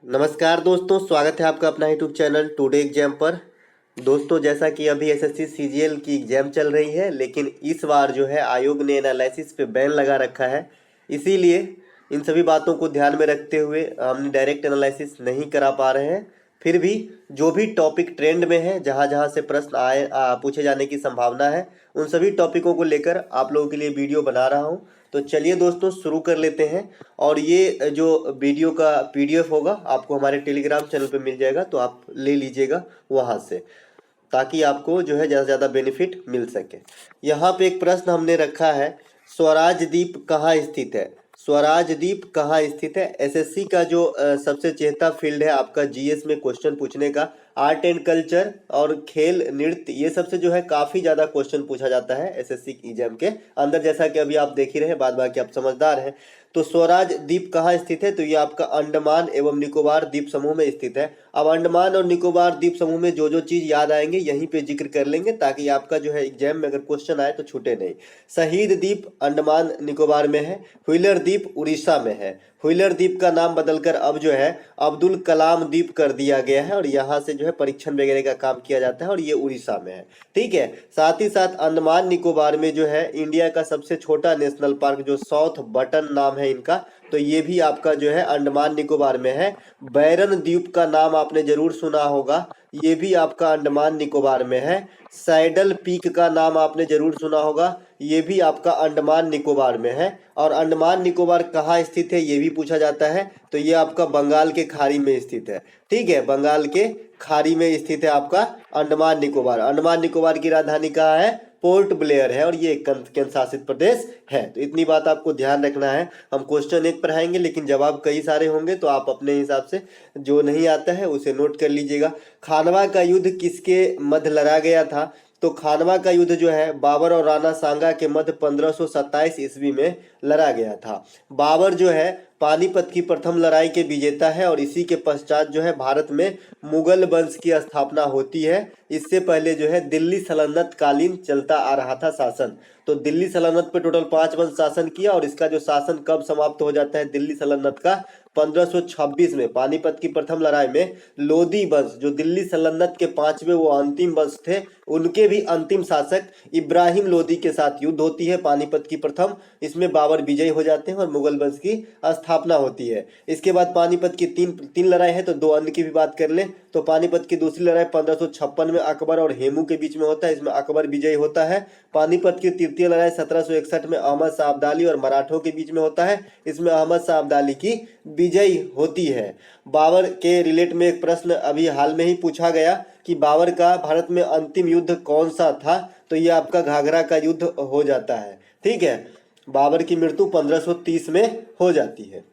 नमस्कार दोस्तों, स्वागत है आपका अपना यूट्यूब चैनल टुडे एग्जाम पर। दोस्तों, जैसा कि अभी एसएससी सीजीएल की एग्जाम चल रही है, लेकिन इस बार जो है आयोग ने एनालिसिस पे बैन लगा रखा है। इसीलिए इन सभी बातों को ध्यान में रखते हुए हम डायरेक्ट एनालिसिस नहीं करा पा रहे हैं। फिर भी जो भी टॉपिक ट्रेंड में है, जहाँ जहाँ से प्रश्न पूछे जाने की संभावना है, उन सभी टॉपिकों को लेकर आप लोगों के लिए वीडियो बना रहा हूँ। तो चलिए दोस्तों, शुरू कर लेते हैं। और ये जो वीडियो का पीडीएफ होगा आपको हमारे टेलीग्राम चैनल पे मिल जाएगा, तो आप ले लीजिएगा वहाँ से, ताकि आपको जो है ज़्यादा से ज़्यादा बेनिफिट मिल सके। यहाँ पे एक प्रश्न हमने रखा है, स्वराज द्वीप कहाँ स्थित है। स्वराज द्वीप कहाँ स्थित है। एसएससी का जो सबसे चहेता फील्ड है आपका जीएस में क्वेश्चन पूछने का, आर्ट एंड कल्चर और खेल नृत्य, ये सबसे जो है काफ़ी ज़्यादा क्वेश्चन पूछा जाता है एसएससी एग्जाम के अंदर। जैसा कि अभी आप देख ही रहे हैं, बाद बाकी आप समझदार हैं। तो स्वराज द्वीप कहाँ स्थित है, तो ये आपका अंडमान एवं निकोबार द्वीप समूह में स्थित है। अब अंडमान और निकोबार द्वीप समूह में जो जो चीज़ याद आएंगे यहीं पे जिक्र कर लेंगे, ताकि आपका जो है एग्जाम में अगर क्वेश्चन आए तो छूटे नहीं। शहीद द्वीप अंडमान निकोबार में है। व्हीलर द्वीप उड़ीसा में है। व्हीलर द्वीप का नाम बदलकर अब जो है अब्दुल कलाम द्वीप कर दिया गया है, और यहाँ से जो है परीक्षण वगैरह का काम किया जाता है, और ये उड़ीसा में है। ठीक है। साथ ही साथ अंडमान निकोबार में जो है इंडिया का सबसे छोटा नेशनल पार्क, जो साउथ बटन नाम है इनका, तो ये भी आपका जो है अंडमान निकोबार में है। बैरन द्वीप का नाम आपने जरूर सुना होगा, ये भी आपका अंडमान निकोबार में है। सैडल पीक का नाम आपने जरूर सुना होगा, ये भी आपका अंडमान निकोबार में है। और अंडमान निकोबार कहाँ स्थित है ये भी पूछा जाता है, तो ये आपका बंगाल के खाड़ी में स्थित है। ठीक है, बंगाल के खाड़ी में स्थित है आपका अंडमान निकोबार। अंडमान निकोबार की राजधानी कहाँ है, पोर्ट ब्लेयर है, और ये एक केंद्र शासित प्रदेश है। तो इतनी बात आपको ध्यान रखना है। हम क्वेश्चन एक पढ़ाएंगे लेकिन जवाब कई सारे होंगे, तो आप अपने हिसाब से जो नहीं आता है उसे नोट कर लीजिएगा। खानवा का युद्ध किसके मध्य लड़ा गया था, तो खानवा का युद्ध जो है बाबर और राणा सांगा के मध्य 1527 ईस्वी में लड़ा गया था। बाबर जो है पानीपत की प्रथम लड़ाई के विजेता है, और इसी के पश्चात जो है भारत में मुगल वंश की स्थापना होती है। इससे पहले जो है दिल्ली सल्तनत कालीन चलता आ रहा था शासन। तो दिल्ली सल्तनत पे टोटल 5 वंश शासन किया, और इसका जो शासन कब समाप्त हो जाता है दिल्ली सल्तनत का, 1526 में पानीपत की प्रथम लड़ाई में लोधी वंश, जो दिल्ली सल्तनत के 5वें वो अंतिम वंश थे, उनके भी अंतिम शासक इब्राहिम लोधी के साथ युद्ध होती है पानीपत की प्रथम। इसमें बाबर विजयी हो जाते हैं और मुगल वंश की स्थापना होती है। इसके बाद पानीपत की तीन लड़ाई है, तो दो अन्य की भी बात कर लें तो पानीपत की दूसरी लड़ाई 1556 में अकबर और हेमू के बीच में होता है, इसमें अकबर विजयी होता है। पानीपत की तृतीय लड़ाई 1761 में अहमद शाह अब्दाली और मराठों के बीच में होता है, इसमें अहमद शाह अब्दाली की विजयी होती है। बाबर के रिलेट में एक प्रश्न अभी हाल में ही पूछा गया कि बाबर का भारत में अंतिम युद्ध कौन सा था, तो ये आपका घाघरा का युद्ध हो जाता है। ठीक है, बाबर की मृत्यु 1530 में हो जाती है।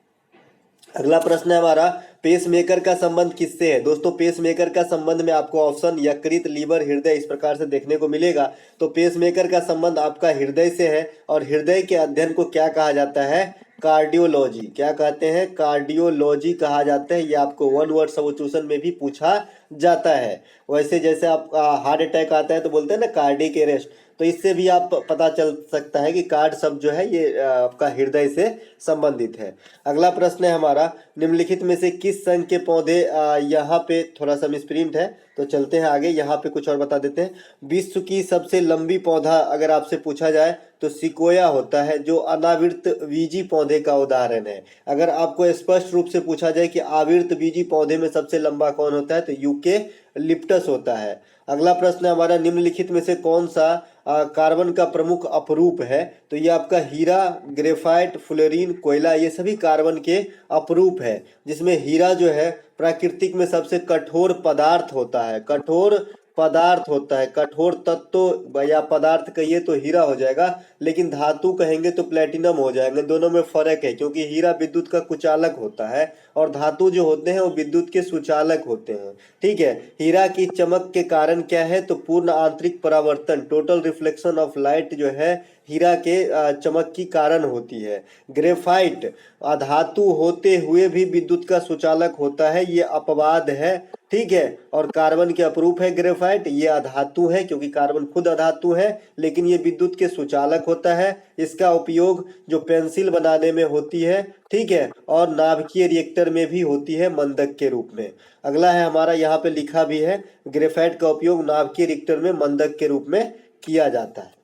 अगला प्रश्न है हमारा, पेसमेकर का संबंध किससे है। दोस्तों, पेसमेकर का संबंध में आपको ऑप्शन यकृत, लीवर, हृदय इस प्रकार से देखने को मिलेगा। तो पेसमेकर का संबंध आपका हृदय से है, और हृदय के अध्ययन को क्या कहा जाता है, कार्डियोलॉजी। क्या कहते हैं, कार्डियोलॉजी कहा जाता है। ये आपको वन वर्ड सब्स्टिट्यूशन में भी पूछा जाता है। वैसे जैसे आप हार्ट अटैक आता है तो बोलते हैं ना कार्डियक अरेस्ट, तो इससे भी आप पता चल सकता है कि कार्ड शब्द जो है ये आपका हृदय से संबंधित है। अगला प्रश्न है हमारा, निम्नलिखित में से किस संघ के पौधे, यहाँ पे थोड़ा सा मिसप्रिंट है तो चलते हैं आगे, यहाँ पे कुछ और बता देते हैं। विश्व की सबसे लंबी पौधा अगर आपसे पूछा जाए तो सिकोया होता है, जो अनावृत बीजी पौधे का उदाहरण है। अगर आपको स्पष्ट रूप से पूछा जाए कि आवृत बीजी पौधे में सबसे लंबा कौन होता है, तो यूके लिप्टस होता है। अगला प्रश्न है हमारा, निम्नलिखित में से कौन सा कार्बन का प्रमुख अपरूप है, तो ये आपका हीरा, ग्रेफाइट, फ्लोरीन, कोयला, ये सभी कार्बन के अपरूप है। जिसमें हीरा जो है प्राकृतिक में सबसे कठोर पदार्थ होता है, कठोर पदार्थ होता है। कठोर तत्व या पदार्थ कहिए तो हीरा हो जाएगा, लेकिन धातु कहेंगे तो प्लेटिनम हो जाएंगे। दोनों में फर्क है, क्योंकि हीरा विद्युत का कुचालक होता है और धातु जो होते हैं वो विद्युत के सुचालक होते हैं। ठीक है, हीरा की चमक के कारण क्या है, तो पूर्ण आंतरिक परावर्तन, टोटल रिफ्लेक्शन ऑफ लाइट जो है हीरा के चमक की कारण होती है। ग्रेफाइट अधातु होते हुए भी विद्युत का सुचालक होता है, ये अपवाद है। ठीक है। और कार्बन के अपरूप है ग्रेफाइट, ये अधातु है क्योंकि कार्बन खुद अधातु है, लेकिन ये विद्युत के सुचालक होता है। इसका उपयोग जो पेंसिल बनाने में होती है, ठीक है, और नाभिकीय रिएक्टर में भी होती है मंदक के रूप में। अगला है हमारा, यहाँ पे लिखा भी है, ग्रेफाइट का उपयोग नाभिकीय रिएक्टर में मंदक के रूप में किया जाता है।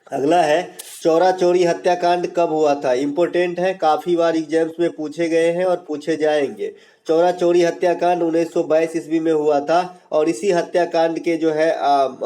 अगला है, चौरा चौरी हत्याकांड कब हुआ था? इंपॉर्टेंट है, काफी बार एग्जाम्स में पूछे गए हैं और पूछे जाएंगे। चौरा चौरी हत्याकांड 1922 ईस्वी में हुआ था, और इसी हत्याकांड के जो है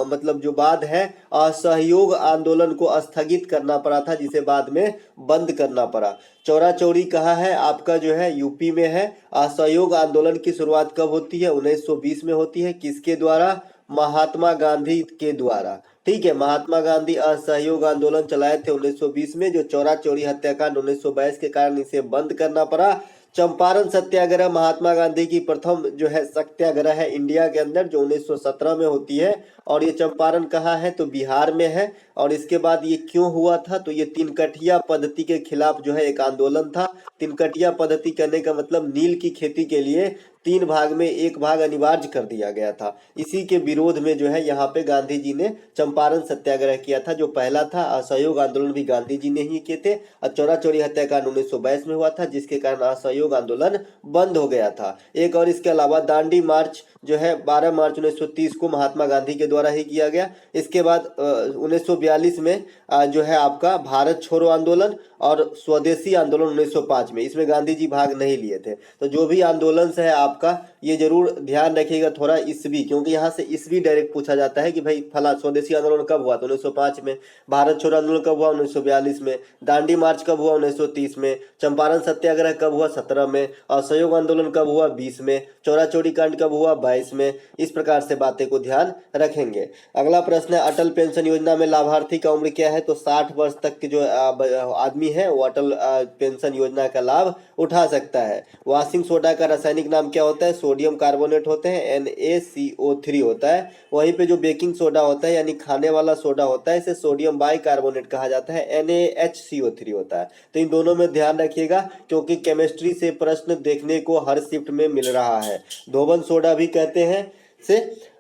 मतलब जो बाद है, असहयोग आंदोलन को स्थगित करना पड़ा था, जिसे बाद में बंद करना पड़ा। चौरा चौरी कहाँ है? आपका जो है यूपी में है। असहयोग आंदोलन की शुरुआत कब होती है? 1920 में होती है। किसके द्वारा? महात्मा गांधी के द्वारा। ठीक है, महात्मा गांधी असहयोग आंदोलन चलाए थे 1920 में, जो चौरा चौरी हत्याकांड 1922 के कारण इसे बंद करना पड़ा। चंपारण सत्याग्रह महात्मा गांधी की प्रथम जो है सत्याग्रह है इंडिया के अंदर, जो 1917 में होती है, और ये चंपारण कहाँ है? तो बिहार में है। और इसके बाद ये क्यों हुआ था? तो ये तिनकटिया पद्धति के खिलाफ जो है एक आंदोलन था। तिनकटिया पद्धति करने का मतलब नील की खेती के लिए 3 भाग में 1 भाग अनिवार्य कर दिया गया था। इसी के विरोध में जो है यहाँ पे गांधी जी ने चंपारण सत्याग्रह किया था, जो पहला था। असहयोग आंदोलन भी गांधी जी ने ही किए थे। और चौरा चौरी हत्याकांड 1922 में हुआ था, जिसके कारण असहयोग आंदोलन बंद हो गया था। एक और इसके अलावा दांडी मार्च जो है 12 मार्च 1930 को महात्मा गांधी के द्वारा ही किया गया। इसके बाद 1942 में जो है आपका भारत छोड़ो आंदोलन और स्वदेशी आंदोलन 1905 में, इसमें गांधी जी भाग नहीं लिए थे। तो जो भी आंदोलन है आपका, ये जरूर ध्यान रखिएगा थोड़ा ईस्वी, क्योंकि यहाँ से ईस्वी डायरेक्ट पूछा जाता है कि भाई फला स्वदेशी आंदोलन कब हुआ? तो 1905 में। भारत छोड़ो आंदोलन कब हुआ? 1942 में। दांडी मार्च कब हुआ? 1930 में। चंपारण सत्याग्रह कब हुआ? 17 में। असहयोग आंदोलन कब हुआ? 20 में। चौरा चौरी कांड कब हुआ? 22 में। इस प्रकार से बातें को ध्यान रखेंगे। अगला प्रश्न है, अटल पेंशन योजना में लाभार्थी का उम्र क्या है? तो 60 वर्ष तक के जो आदमी है वो अटल पेंशन योजना का लाभ उठा सकता है। वॉशिंग सोडा का रासायनिक नाम क्या होता है? सोडियम कार्बोनेट होते हैं, NaCO3 होता है। वहीं पे जो बेकिंग सोडा होता है यानी खाने वाला सोडा होता है, इसे सोडियम बाइकार्बोनेट कहा जाता है, NaHCO3 होता है। तो इन दोनों में ध्यान रखिएगा, क्योंकि केमिस्ट्री से प्रश्न देखने को हर शिफ्ट में मिल रहा है। धोबन सोडा भी कहते हैं से,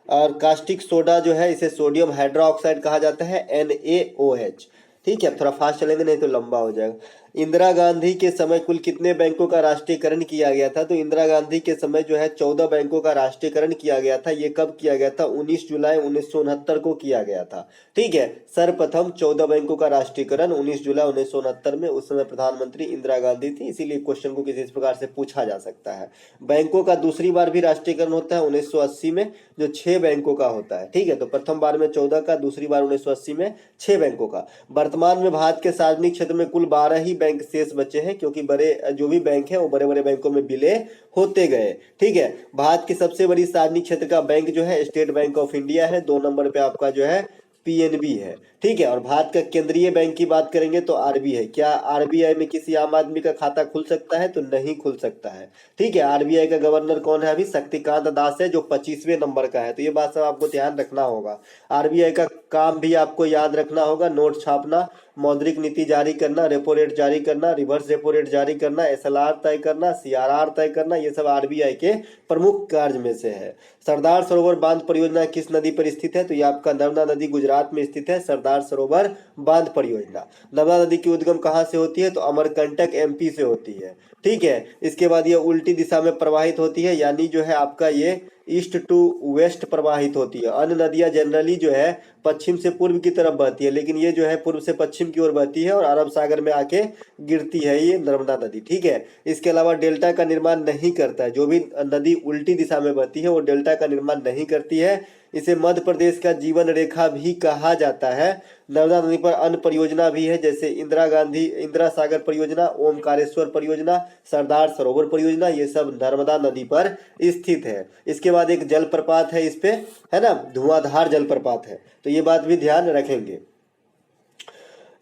और कास्टिक सोडा जो है इसे सोडियम हाइड्रोक्साइड कहा जाता है, NaOH। ठीक है, थोड़ा फास्ट चलेंगे नहीं तो लंबा हो जाएगा। इंदिरा गांधी के समय कुल कितने बैंकों का राष्ट्रीयकरण किया गया था? तो इंदिरा गांधी के समय जो है 14 बैंकों का राष्ट्रीयकरण किया गया था। ये कब किया गया था? 19 जुलाई 1969 को किया गया था। ठीक है, सर्वप्रथम 14 बैंकों का राष्ट्रीयकरण 19 जुलाई 1969 में। उस समय प्रधानमंत्री इंदिरा गांधी थी, इसीलिए क्वेश्चन को किसी प्रकार से पूछा जा सकता है। बैंकों का दूसरी बार भी राष्ट्रीयकरण होता है 1980 में, जो 6 बैंकों का होता है। ठीक है, तो प्रथम बार में 14 का, दूसरी बार 1980 में 6 बैंकों का। वर्तमान में भारत के सार्वजनिक क्षेत्र में कुल 12 ही बैंक शेष बचे हैं, क्योंकि बड़े जो भी बैंक है वो बड़े बड़े बैंकों में विलय होते गए। ठीक है, भारत की सबसे बड़ी सार्वजनिक क्षेत्र का बैंक जो है स्टेट बैंक ऑफ इंडिया है। 2 नंबर पे आपका जो है PNB है। ठीक है, और भारत का केंद्रीय बैंक की बात करेंगे तो RBI है। क्या RBI में किसी आम आदमी का खाता खुल सकता है? तो नहीं खुल सकता है। ठीक है, RBI का गवर्नर कौन है? अभी शक्तिकांत दास है, जो 25वें नंबर का है। तो ये बात सब आपको ध्यान रखना होगा। RBI का काम भी आपको याद रखना होगा, नोट छापना, मौद्रिक नीति जारी करना, रेपो रेट जारी करना, रिवर्स रेपो रेट जारी करना, SLR तय करना, CRR तय करना, ये सब RBI के प्रमुख कार्य में से है। सरदार सरोवर बांध परियोजना किस नदी पर स्थित है? तो ये आपका नर्मदा नदी गुजरात में स्थित है, सरदार सरोवर बांध परियोजना। नर्मदा नदी की उद्गम कहाँ से होती है? तो अमरकंटक MP से होती है। ठीक है, इसके बाद ये उल्टी दिशा में प्रवाहित होती है, यानी जो है आपका ये ईस्ट टू वेस्ट प्रवाहित होती है। अन्य नदियां जनरली जो है पश्चिम से पूर्व की तरफ बहती है, लेकिन ये जो है पूर्व से पश्चिम की ओर बहती है और अरब सागर में आके गिरती है ये नर्मदा नदी। ठीक है, इसके अलावा डेल्टा का निर्माण नहीं करता है। जो भी नदी उल्टी दिशा में बहती है वो डेल्टा का निर्माण नहीं करती है। इसे मध्य प्रदेश का जीवन रेखा भी कहा जाता है। नर्मदा नदी पर अन्य परियोजना भी है, जैसे इंदिरा सागर परियोजना, ओमकारेश्वर परियोजना, सरदार सरोवर परियोजना, ये सब नर्मदा नदी पर स्थित है। इसके बाद एक जलप्रपात है इस पे, है ना, धुआंधार जलप्रपात है, तो ये बात भी ध्यान रखेंगे।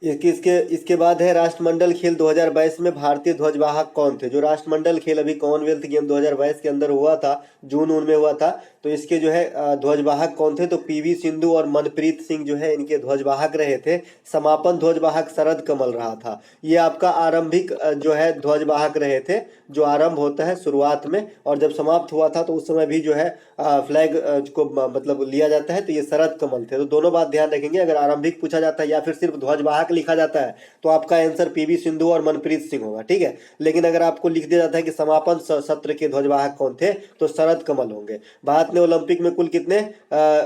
इसके इसके बाद है राष्ट्रमंडल खेल 2022 में भारतीय ध्वजवाहक कौन थे। जो राष्ट्रमंडल खेल अभी कॉमनवेल्थ गेम 2022 के अंदर हुआ था, जून उन में हुआ था, तो इसके जो है ध्वजवाहक कौन थे, तो पीवी सिंधु और मनप्रीत सिंह जो है इनके ध्वजवाहक रहे थे। समापन ध्वजवाहक शरद कमल रहा था। ये आपका आरंभिक जो है ध्वजवाहक रहे थे, जो आरंभ होता है शुरुआत में, और जब समाप्त हुआ था तो उस समय भी जो है फ्लैग को मतलब लिया जाता है, तो ये शरद कमल थे। तो दोनों बात ध्यान रखेंगे, अगर आरंभिक पूछा जाता है या फिर सिर्फ ध्वजवाहक लिखा जाता है तो आपका आंसर पीवी सिंधु और मनप्रीत सिंह होगा, ठीक है। लेकिन अगर आपको लिख दिया जाता है कि समापन सत्र के ध्वजवाहक कौन थे, तो शरद कमल होंगे। भारत ने ओलंपिक में कुल कितने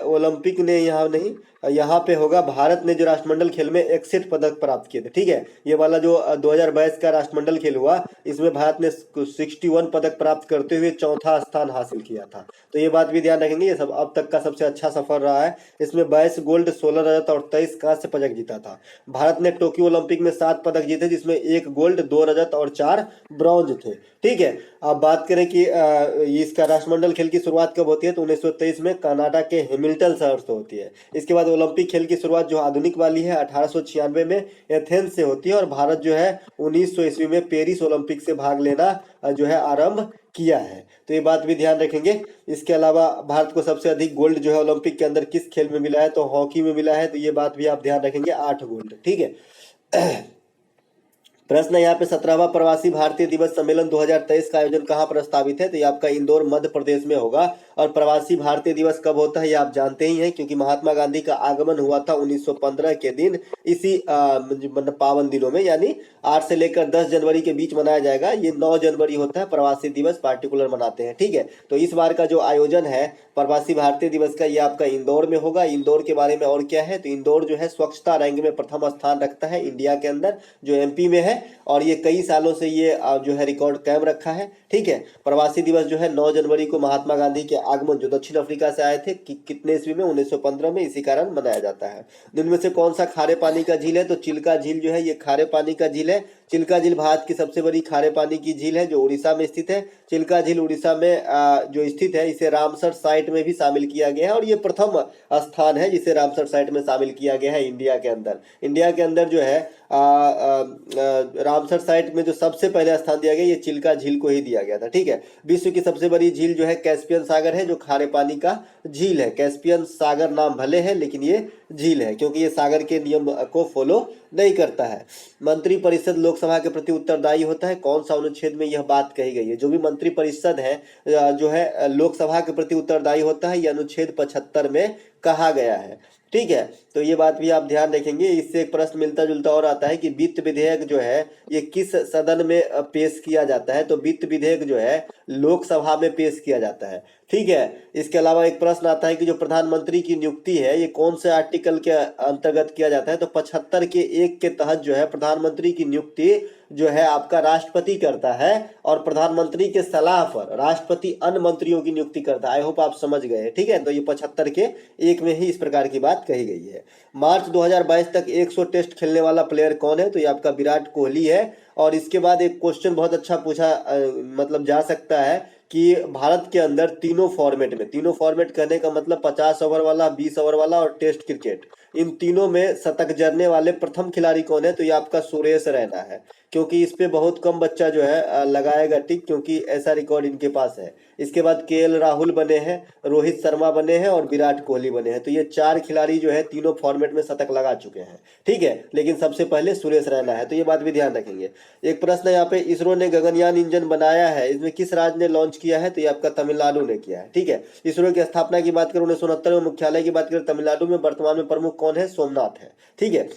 ओलंपिक ने यहाँ नहीं, यहाँ पे होगा, भारत ने जो राष्ट्रमंडल खेल में 61 पदक प्राप्त किए थे, ठीक है। ये वाला जो 2022 का राष्ट्रमंडल खेल हुआ, इसमें भारत ने 61 पदक प्राप्त करते हुए चौथा स्थान हासिल किया था। तो ये बात भी ध्यान रखेंगे, ये सब अब तक का सबसे अच्छा सफर रहा है। इसमें 22 गोल्ड, 16 रजत और 23 कांस्य पदक जीता था। भारत ने टोक्यो ओलंपिक में 7 पदक जीते, जिसमें 1 गोल्ड, 2 रजत और 4 ब्रॉन्ज थे, ठीक है। अब बात करें कि इसका राष्ट्रमंडल खेल की शुरुआत कब होती है, तो 1923 में कनाडा के हैमिल्टन शहर से होती है। इसके बाद ओलंपिक खेल की शुरुआत जो आधुनिक वाली है 1896 में एथेंस से होती है, और भारत जो है 1900 ईस्वी में पेरिस ओलंपिक से भाग लेना जो है आरंभ किया है। तो ये बात भी ध्यान रखेंगे। इसके अलावा भारत को सबसे अधिक गोल्ड जो है ओलंपिक के अंदर किस खेल में मिला है, तो हॉकी में मिला है, तो ये बात भी आप ध्यान रखेंगे, 8 गोल्ड, ठीक है। प्रश्न यहाँ पे 17वां प्रवासी भारतीय दिवस सम्मेलन 2023 का आयोजन कहाँ प्रस्तावित है, तो ये आपका इंदौर मध्य प्रदेश में होगा। और प्रवासी भारतीय दिवस कब होता है ये आप जानते ही हैं, क्योंकि महात्मा गांधी का आगमन हुआ था 1915 के दिन, इसी मतलब पावन दिनों में, यानी 8 से लेकर 10 जनवरी के बीच मनाया जाएगा। ये 9 जनवरी होता है प्रवासी दिवस पार्टिकुलर मनाते हैं, ठीक है। तो इस बार का जो आयोजन है प्रवासी भारतीय दिवस का, ये आपका इंदौर में होगा। इंदौर के बारे में और क्या है, तो इंदौर जो है स्वच्छता रैंक में प्रथम स्थान रखता है इंडिया के अंदर, जो एमपी में है, और ये कई सालों से ये जो है रिकॉर्ड कायम रखा है, ठीक है। प्रवासी दिवस जो है 9 जनवरी को महात्मा गांधी के आगमन, जो दक्षिण अफ्रीका से आए थे, कितने ईस्वी में, 1915 में, इसी कारण मनाया जाता है। इनमें से कौन सा खारे पानी का झील है, तो चिल्का झील जो है ये खारे पानी का झील है। चिल्का झील भारत की सबसे बड़ी खारे पानी की झील है, जो उड़ीसा में स्थित है। चिल्का झील उड़ीसा में जो स्थित है, इसे रामसर साइट में भी शामिल किया गया है, और ये प्रथम स्थान है जिसे रामसर साइट में शामिल किया गया है इंडिया के अंदर। इंडिया के अंदर जो है रामसर साइट में जो सबसे पहले स्थान दिया गया, ये चिल्का झील को ही दिया गया था, ठीक है। विश्व की सबसे बड़ी झील जो है कैस्पियन सागर है, जो खारे पानी का झील है। कैस्पियन सागर नाम भले है, लेकिन ये झील है, क्योंकि ये सागर के नियम को फॉलो नहीं करता है। मंत्री परिषद लोकसभा के प्रति उत्तरदायी होता है, कौन सा अनुच्छेद में यह बात कही गई है। जो भी मंत्री परिषद है जो है लोकसभा के प्रति उत्तरदायी होता है, यह अनुच्छेद 75 में कहा गया है, ठीक है। तो ये बात भी आप ध्यान रखेंगे। इससे एक प्रश्न मिलता जुलता और आता है कि वित्त विधेयक जो है ये किस सदन में पेश किया जाता है, तो वित्त विधेयक जो है लोकसभा में पेश किया जाता है, ठीक है। इसके अलावा एक प्रश्न आता है कि जो प्रधानमंत्री की नियुक्ति है ये कौन से आर्टिकल के अंतर्गत किया जाता है, तो 75 के 1 के तहत जो है प्रधानमंत्री की नियुक्ति जो है आपका राष्ट्रपति करता है, और प्रधानमंत्री के सलाह पर राष्ट्रपति अन्य मंत्रियों की नियुक्ति करता है। आई होप आप समझ गए, ठीक है। तो ये 75 के 1 में ही इस प्रकार की बात कही गई है। मार्च 2022 तक 100 टेस्ट खेलने वाला प्लेयर कौन है, तो ये आपका विराट कोहली है। और इसके बाद एक क्वेश्चन बहुत अच्छा पूछा मतलब जा सकता है कि भारत के अंदर तीनों फॉर्मेट में, तीनों फॉर्मेट करने का मतलब 50 ओवर वाला, 20 ओवर वाला और टेस्ट क्रिकेट, इन तीनों में शतक जड़ने वाले प्रथम खिलाड़ी कौन है, तो ये आपका सुरेश रैना है, क्योंकि इस पे बहुत कम बच्चा जो है लगाएगा टिक, क्योंकि ऐसा रिकॉर्ड इनके पास है। इसके बाद केएल राहुल बने हैं, रोहित शर्मा बने हैं और विराट कोहली बने हैं। तो ये 4 खिलाड़ी जो है तीनों फॉर्मेट में शतक लगा चुके हैं, ठीक है। लेकिन सबसे पहले सुरेश रैना है, तो ये बात भी ध्यान रखेंगे। एक प्रश्न यहाँ पे, इसरो ने गगनयान इंजन बनाया है, इसमें किस राज्य ने लॉन्च किया है, तो ये आपका तमिलनाडु ने किया है, ठीक है। इसरो की स्थापना की बात करें 1969 में, मुख्यालय की बात करें तमिलनाडु में, वर्तमान में प्रमुख कौन है, सोमनाथ है, ठीक है।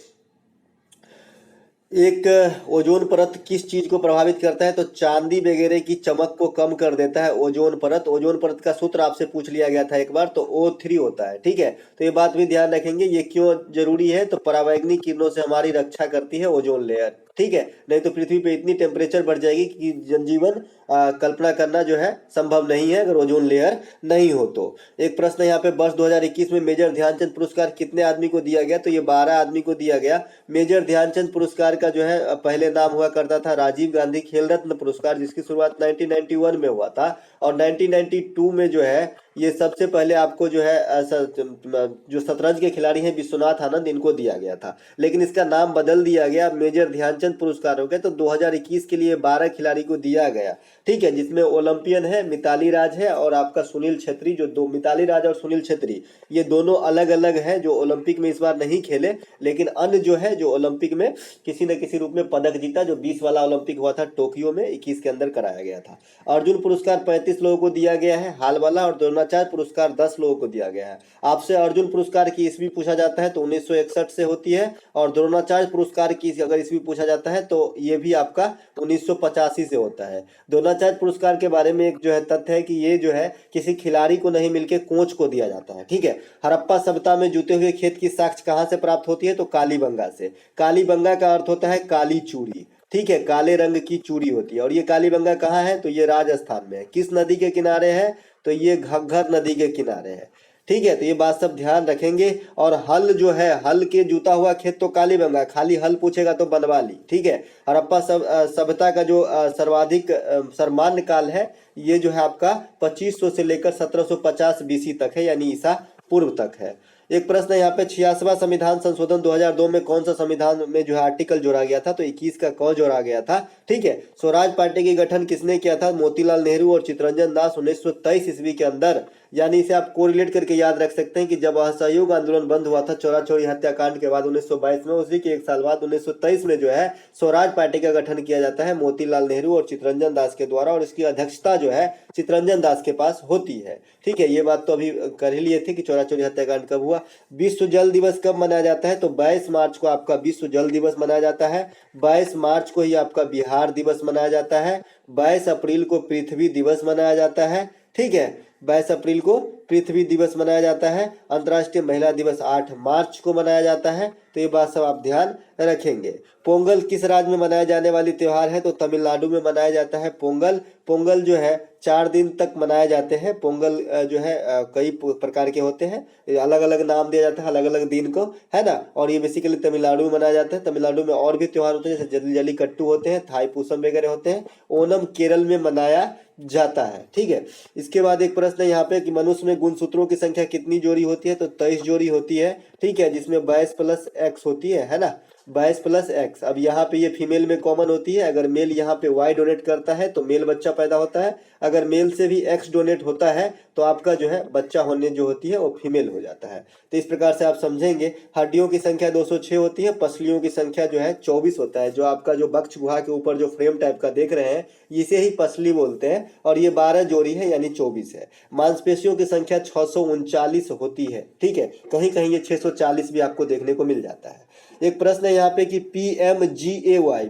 एक ओजोन परत किस चीज को प्रभावित करता है, तो चांदी वगैरह की चमक को कम कर देता है ओजोन परत। ओजोन परत का सूत्र आपसे पूछ लिया गया था एक बार, तो O3 होता है, ठीक है। तो ये बात भी ध्यान रखेंगे, ये क्यों जरूरी है, तो परावैंगनिक किरणों से हमारी रक्षा करती है ओजोन लेयर, ठीक है। नहीं तो पृथ्वी पे इतनी टेम्परेचर बढ़ जाएगी कि जनजीवन कल्पना करना जो है संभव नहीं है अगर ओजोन लेयर नहीं हो तो। एक प्रश्न यहाँ पे, वर्ष 2021 में मेजर ध्यानचंद पुरस्कार कितने आदमी को दिया गया, तो ये 12 आदमी को दिया गया। मेजर ध्यानचंद पुरस्कार का जो है पहले नाम हुआ करता था राजीव गांधी खेल रत्न पुरस्कार, जिसकी शुरुआत 1991 में हुआ था। और 1992 में जो है ये सबसे पहले आपको जो है जो शतरंज के खिलाड़ी हैं विश्वनाथ आनंद, इनको दिया गया था, लेकिन इसका नाम बदल दिया गया, मेजर ध्यानचंद पुरस्कार हो गया। तो 2021 के लिए 12 खिलाड़ी को दिया गया, ठीक है, जिसमें ओलंपियन है मिताली राज है और आपका सुनील छेत्री, जो दो मिताली राज और सुनील छेत्री ये दोनों अलग अलग हैं, जो ओलंपिक में इस बार नहीं खेले, लेकिन अन्य जो है जो ओलंपिक में किसी न किसी रूप में पदक जीता, जो 20 वाला ओलंपिक हुआ था टोक्यो में 21 के अंदर कराया गया था। अर्जुन पुरस्कार 35 लोगों को दिया गया है हाल वाला, और द्रोणाचार्य पुरस्कार 10 लोगों को दिया गया है। आपसे अर्जुन पुरस्कार की ईस्वी पूछा जाता है तो 1961 से होती है, और द्रोणाचार्य पुरस्कार की अगर ईस्वी पूछा जाता है तो ये भी आपका 1985 से होता है। द्रोणाचार्य पुरस्कार के बारे में एक जो है तथ्य है कि ये जो है किसी खिलाड़ी को नहीं मिलके कोच को दिया जाता है, ठीक है। हड़प्पा सभ्यता में जूते हुए खेत की साक्ष्य कहाँ से प्राप्त होती है? तो कालीबंगा से। कालीबंगा का अर्थ होता है काली चूड़ी, ठीक है, काले रंग की चूड़ी होती है। और ये कालीबंगा कहाँ है? तो ये राजस्थान में है। किस नदी के किनारे है? तो ये घग्गर नदी के किनारे है, ठीक है। तो ये बात सब ध्यान रखेंगे। और हल जो है, हल के जूता हुआ खेत तो कालीबंगा, खाली हल पूछेगा तो बनवाली, ठीक है। हड़प्पा सभ्यता का जो सर्वाधिक सर्वमान्य काल है ये जो है आपका 2500 से लेकर 1750 बीसी तक है, यानी ईसा पूर्व तक है। एक प्रश्न है यहाँ पे, 86वां संविधान संशोधन 2002 में कौन सा संविधान में जो है आर्टिकल जोड़ा गया था? तो 21 का क जोड़ा गया था, ठीक है। स्वराज पार्टी की गठन किसने किया था? मोतीलाल नेहरू और चित्तरंजन दास 1923 ईस्वी के अंदर। यानी इसे आप कोरिलेट करके याद रख सकते हैं कि जब असहयोग आंदोलन बंद हुआ था चौरा चौरी हत्याकांड के बाद 1922 में, उसी के एक साल बाद 1923 में जो है स्वराज पार्टी का गठन किया जाता है मोतीलाल नेहरू और चित्तरंजन दास के द्वारा, और इसकी अध्यक्षता जो है चित्तरंजन दास के पास होती है, ठीक है। ये बात तो अभी कर ही लिए थे कि चौरा चौरी हत्याकांड कब हुआ। विश्व जल दिवस कब मनाया जाता है? तो 22 मार्च को आपका विश्व जल दिवस मनाया जाता है। 22 मार्च को ही आपका बिहार दिवस मनाया जाता है। 22 अप्रैल को पृथ्वी दिवस मनाया जाता है, ठीक है। 22 अप्रैल को पृथ्वी दिवस मनाया जाता है। अंतर्राष्ट्रीय महिला दिवस 8 मार्च को मनाया जाता है। तो ये बात सब आप ध्यान रखेंगे। पोंगल किस राज्य में मनाया जाने वाली त्योहार है? तो तमिलनाडु में मनाया जाता है पोंगल। पोंगल जो है 4 दिन तक मनाए जाते हैं। पोंगल जो है कई प्रकार के होते हैं, अलग अलग नाम दिया जाता है अलग अलग दिन को, है ना। और ये बेसिकली तमिलनाडु में मनाया जाता है। तमिलनाडु में और भी त्योहार होते हैं, जैसे जल्लीकट्टू होते हैं, थाई पूसम वगैरह होते हैं। ओनम केरल में मनाया जाता है, ठीक है। इसके बाद एक प्रश्न है यहाँ पे कि मनुष्य में गुणसूत्रों की संख्या कितनी जोड़ी होती है? तो 23 जोड़ी होती है, ठीक है, जिसमें 22 प्लस एक्स होती है ना, 22 प्लस एक्स। अब यहाँ पे ये फीमेल में कॉमन होती है। अगर मेल यहाँ पे वाई डोनेट करता है तो मेल बच्चा पैदा होता है। अगर मेल से भी एक्स डोनेट होता है तो आपका जो है बच्चा होने जो होती है वो फीमेल हो जाता है। तो इस प्रकार से आप समझेंगे। हड्डियों की संख्या 206 होती है। पसलियों की संख्या जो है 24 होता है। जो आपका जो बक्ष गुहा के ऊपर जो फ्रेम टाइप का देख रहे हैं इसे ही पसली बोलते हैं, और ये 12 जोड़ी है यानी 24 है। मांसपेशियों की संख्या 639 होती है, ठीक है। कहीं कहीं ये 640 भी आपको देखने को मिल जाता है। एक प्रश्न है यहाँ पे कि PMGAY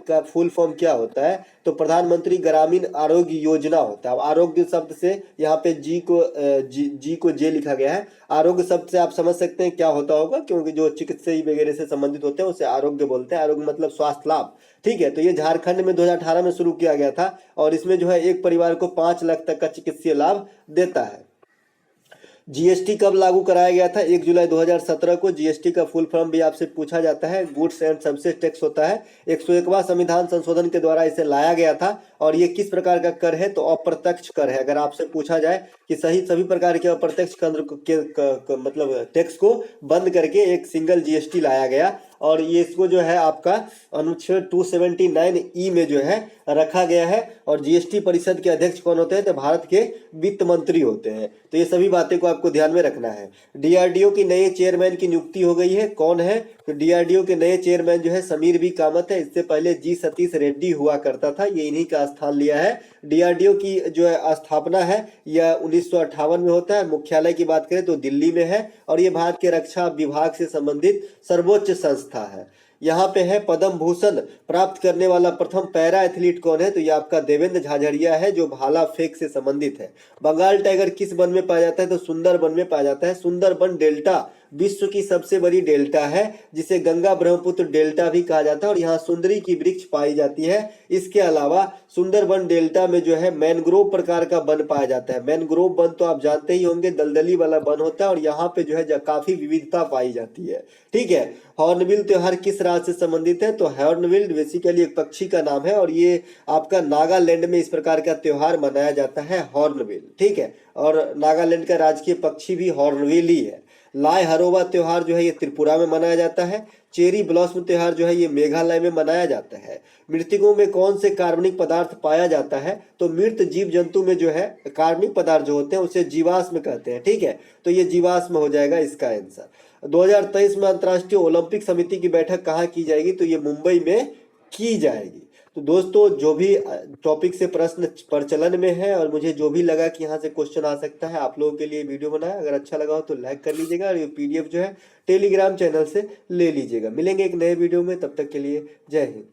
का फुल फॉर्म क्या होता है? तो प्रधानमंत्री ग्रामीण आरोग्य योजना होता है। आरोग्य शब्द से यहाँ पे जी को जे लिखा गया है। आरोग्य शब्द से आप समझ सकते हैं क्या होता होगा, क्योंकि जो चिकित्सा वगैरह से संबंधित होते हैं उसे आरोग्य बोलते हैं। आरोग्य मतलब स्वास्थ्य लाभ, ठीक है। तो ये झारखंड में 2018 में शुरू किया गया था, और इसमें जो है एक परिवार को 5 लाख तक का चिकित्सीय लाभ देता है। जीएसटी कब लागू कराया गया था? 1 जुलाई 2017 को। जीएसटी का फुल फॉर्म भी आपसे पूछा जाता है, गुड्स एंड सर्विसेज टैक्स होता है। 101वां संविधान संशोधन के द्वारा इसे लाया गया था। और ये किस प्रकार का कर है? तो अप्रत्यक्ष कर है। अगर आपसे पूछा जाए कि सभी प्रकार के अप्रत्यक्ष कर मतलब टैक्स को बंद करके एक सिंगल जीएसटी लाया गया, और ये इसको जो है आपका अनुच्छेद 279E में जो है रखा गया है। और जीएसटी परिषद के अध्यक्ष कौन होते हैं? तो भारत के वित्त मंत्री होते हैं। तो ये सभी बातें को आपको ध्यान में रखना है। डीआरडीओ की नए चेयरमैन की नियुक्ति हो गई है। कौन है? तो डीआरडीओ के नए चेयरमैन जो है समीर बी कामत है। इससे पहले जी सतीश रेड्डी हुआ करता था, ये इन्हीं का स्थान लिया है। डीआरडीओ की जो है स्थापना है यह 1958 में होता है। मुख्यालय की बात करें तो दिल्ली में है, और ये भारत के रक्षा विभाग से संबंधित सर्वोच्च संस्था है। यहाँ पे है पद्म भूषण प्राप्त करने वाला प्रथम पैरा एथलीट कौन है? तो ये आपका देवेंद्र झाझड़िया है, जो भाला फेंक से संबंधित है। बंगाल टाइगर किस वन में पाया जाता है? तो सुंदरबन में पाया जाता है। सुंदरबन डेल्टा विश्व की सबसे बड़ी डेल्टा है जिसे गंगा ब्रह्मपुत्र डेल्टा भी कहा जाता है और यहाँ सुंदरी की वृक्ष पाई जाती है। इसके अलावा सुंदरबन डेल्टा में जो है मैनग्रोव प्रकार का वन पाया जाता है। मैनग्रोव वन तो आप जानते ही होंगे, दलदली वाला वन होता है और यहाँ पे जो है काफी विविधता पाई जाती है। ठीक है, हॉर्नबिल त्योहार किस राज्य से संबंधित है? तो हॉर्नबिल बेसिकली एक पक्षी का नाम है और ये आपका नागालैंड में इस प्रकार का त्योहार मनाया जाता है, हॉर्नबिल। ठीक है, और नागालैंड का राजकीय पक्षी भी हॉर्नबिल ही है। लाय हरोबा त्योहार जो है ये त्रिपुरा में मनाया जाता है। चेरी ब्लॉसम त्योहार जो है ये मेघालय में मनाया जाता है। मृतकों में कौन से कार्बनिक पदार्थ पाया जाता है? तो मृत जीव जंतु में जो है कार्बनिक पदार्थ जो होते हैं उसे जीवाश्म कहते हैं। ठीक है, तो ये जीवाश्म हो जाएगा इसका आंसर। 2023 में अंतर्राष्ट्रीय ओलंपिक समिति की बैठक कहाँ की जाएगी? तो ये मुंबई में की जाएगी। तो दोस्तों जो भी टॉपिक से प्रश्न प्रचलन में है और मुझे जो भी लगा कि यहाँ से क्वेश्चन आ सकता है, आप लोगों के लिए वीडियो बनाया। अगर अच्छा लगा हो तो लाइक कर लीजिएगा और ये पीडीएफ जो है टेलीग्राम चैनल से ले लीजिएगा। मिलेंगे एक नए वीडियो में, तब तक के लिए जय हिंद।